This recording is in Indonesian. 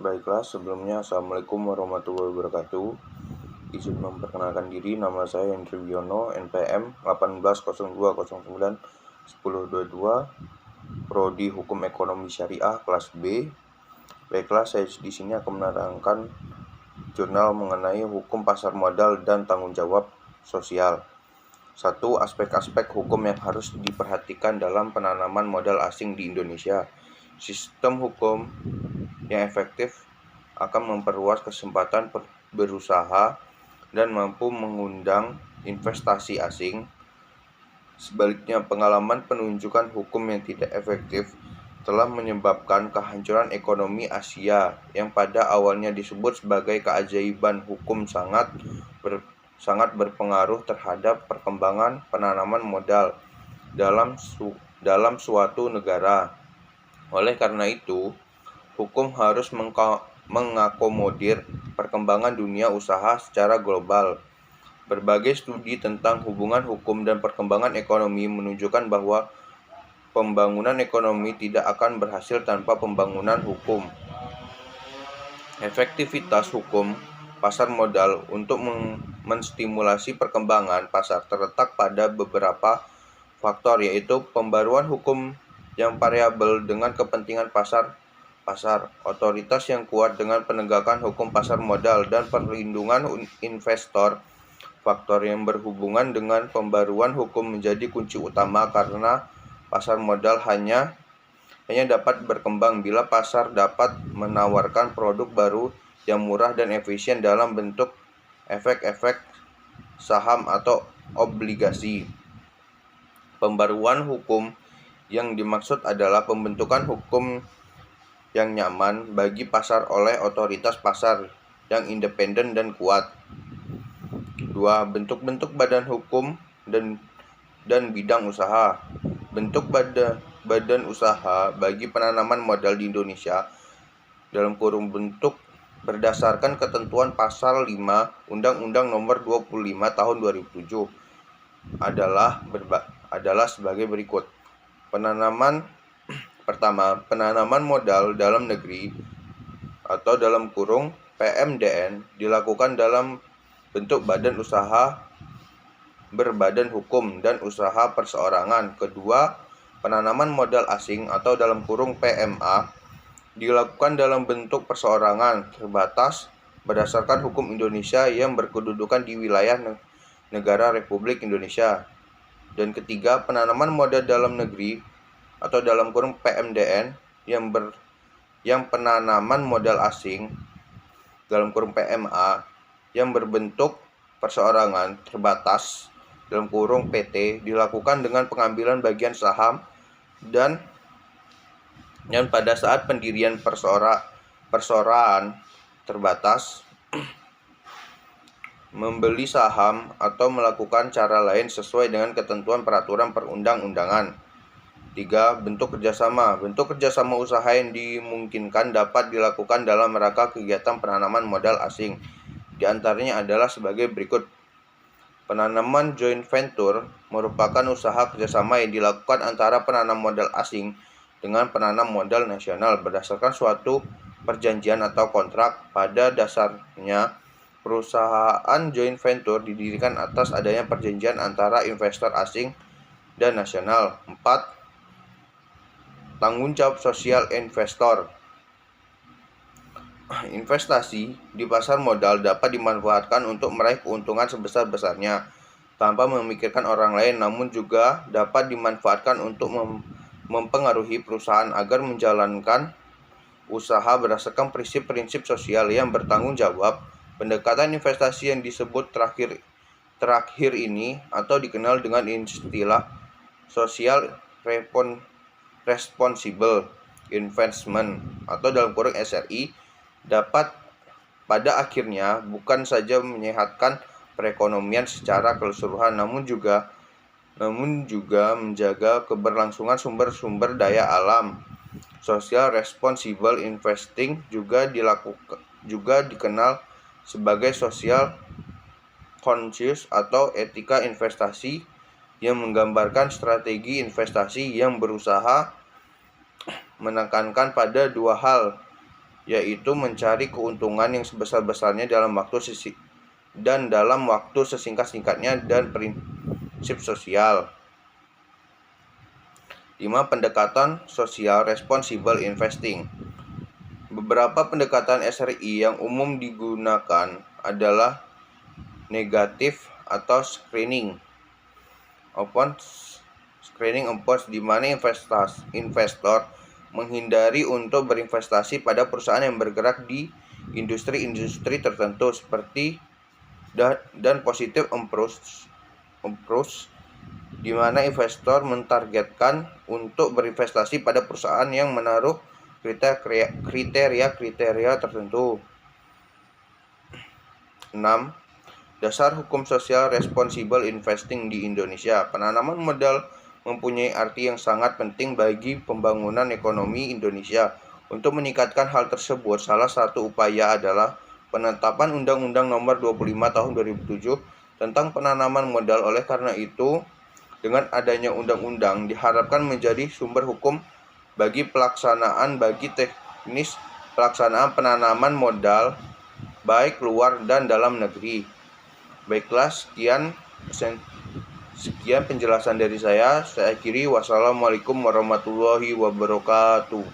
Baiklah, sebelumnya Assalamualaikum warahmatullahi wabarakatuh. Izin memperkenalkan diri, nama saya Hendri Wiono, NPM 1802091022, Prodi Hukum Ekonomi Syariah kelas B. Baiklah, saya di sini akan menerangkan jurnal mengenai hukum pasar modal dan tanggung jawab sosial. 1. Aspek-aspek hukum yang harus diperhatikan dalam penanaman modal asing di Indonesia. Sistem hukum yang efektif akan memperluas kesempatan berusaha dan mampu mengundang investasi asing. Sebaliknya, pengalaman penunjukan hukum yang tidak efektif telah menyebabkan kehancuran ekonomi Asia yang pada awalnya disebut sebagai keajaiban hukum sangat berpengaruh terhadap perkembangan penanaman modal dalam suatu negara. Oleh karena itu, hukum harus mengakomodir perkembangan dunia usaha secara global. Berbagai studi tentang hubungan hukum dan perkembangan ekonomi menunjukkan bahwa pembangunan ekonomi tidak akan berhasil tanpa pembangunan hukum. Efektivitas hukum pasar modal untuk menstimulasi perkembangan pasar terletak pada beberapa faktor, yaitu pembaruan hukum yang variabel dengan kepentingan pasar, otoritas yang kuat dengan penegakan hukum pasar modal, dan perlindungan investor. Faktor yang berhubungan dengan pembaruan hukum menjadi kunci utama karena pasar modal hanya dapat berkembang bila pasar dapat menawarkan produk baru yang murah dan efisien dalam bentuk efek-efek saham atau obligasi. Pembaruan hukum yang dimaksud adalah pembentukan hukum yang nyaman bagi pasar oleh otoritas pasar yang independen dan kuat. 2. Bentuk-bentuk badan hukum dan bidang usaha. Bentuk badan usaha bagi penanaman modal di Indonesia (bentuk berdasarkan ketentuan Pasal 5 Undang-Undang Nomor 25 Tahun 2007) adalah sebagai berikut. Pertama, penanaman modal dalam negeri atau (PMDN) dilakukan dalam bentuk badan usaha berbadan hukum dan usaha perseorangan. Kedua, penanaman modal asing atau (PMA) dilakukan dalam bentuk perseorangan terbatas berdasarkan hukum Indonesia yang berkedudukan di wilayah negara Republik Indonesia. Dan ketiga, penanaman modal dalam negeri atau (PMDN) yang penanaman modal asing (PMA) yang berbentuk perseorangan terbatas (PT) dilakukan dengan pengambilan bagian saham dan pada saat pendirian perseorangan terbatas membeli saham atau melakukan cara lain sesuai dengan ketentuan peraturan perundang-undangan. 3. Bentuk kerjasama. Bentuk kerjasama usaha yang dimungkinkan dapat dilakukan dalam rangka kegiatan penanaman modal asing. Di antaranya adalah sebagai berikut. Penanaman joint venture merupakan usaha kerjasama yang dilakukan antara penanam modal asing dengan penanam modal nasional berdasarkan suatu perjanjian atau kontrak. Pada dasarnya, perusahaan joint venture didirikan atas adanya perjanjian antara investor asing dan nasional. 4. Tanggung jawab sosial investor. Investasi di pasar modal dapat dimanfaatkan untuk meraih keuntungan sebesar-besarnya tanpa memikirkan orang lain, namun juga dapat dimanfaatkan untuk mempengaruhi perusahaan agar menjalankan usaha berdasarkan prinsip-prinsip sosial yang bertanggung jawab. Pendekatan investasi yang disebut terakhir ini atau dikenal dengan istilah social responsible investment atau (SRI) dapat pada akhirnya bukan saja menyehatkan perekonomian secara keseluruhan, namun juga menjaga keberlangsungan sumber-sumber daya alam. Social responsible investing juga dikenal sebagai social conscious atau etika investasi yang menggambarkan strategi investasi yang berusaha menekankan pada dua hal, yaitu mencari keuntungan yang sebesar-besarnya dalam waktu sesingkat-singkatnya dan prinsip sosial. 5. Pendekatan Social Responsible Investing. Beberapa pendekatan SRI yang umum digunakan adalah negatif atau screening approach, di mana investor menghindari untuk berinvestasi pada perusahaan yang bergerak di industri-industri tertentu seperti dan positive approach, di mana investor mentargetkan untuk berinvestasi pada perusahaan yang menaruh kriteria tertentu. 6. Dasar hukum sosial responsible investing di Indonesia. Penanaman modal mempunyai arti yang sangat penting bagi pembangunan ekonomi Indonesia. Untuk meningkatkan hal tersebut, salah satu upaya adalah penetapan Undang-Undang Nomor 25 Tahun 2007 tentang penanaman modal. Oleh karena itu, dengan adanya undang-undang diharapkan menjadi sumber hukum bagi teknis pelaksanaan penanaman modal baik luar dan dalam negeri. Baiklah, sekian penjelasan dari saya. Saya akhiri. Wassalamualaikum warahmatullahi wabarakatuh.